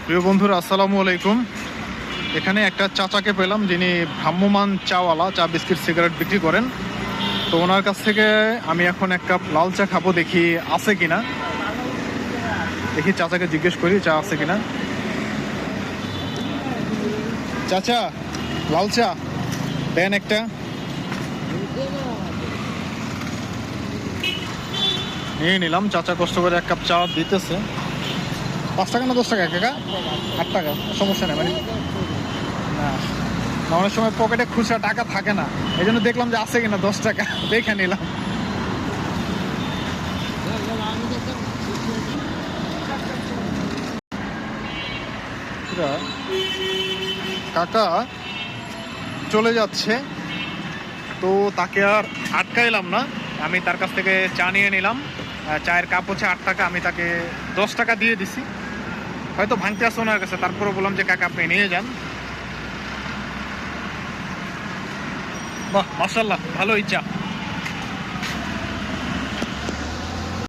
প্রিয় বন্ধুরা, আসসালামু আলাইকুম। এখানে একটা চাচাকে পেলাম যিনি ভ্রাম্যমান চাওয়ালা, চা বিস্কিট সিগারেট বিক্রি করেন। তো ওনার কাছ থেকে আমি এখন এক কাপ লাল চা খাবো, দেখি আছে কিনা। দেখি চাচাকে জিজ্ঞেস করি চা আছে কিনা। চাচা, লাল চা দেন একটা। নিয়ে নিলাম। চাচা কষ্ট করে এক কাপ চা দিতেছে। 5 টাকা না 10 টাকা কাকা? 8 টাকা, সমস্যা নেই। মানে না, অনেক সময় পকেটে খুচরা টাকা থাকে না, এই জন্য দেখলাম যে আছে কিনা 10 টাকা, দেখে নিলাম। কাকা চলে যাচ্ছে, তো তাকে আর আটকাইলাম না। আমি তার কাছ থেকে চা নিয়ে নিলাম। চায়ের কাপ হচ্ছে 8 টাকা, আমি তাকে 10 টাকা দিয়ে দিছি। হয়তো ভাঙতে আসছে ওনার কাছে, তারপরে বললাম যে কাকা আপনি নিয়ে যান। বাহ, মাশাআল্লাহ, ভালোই চা।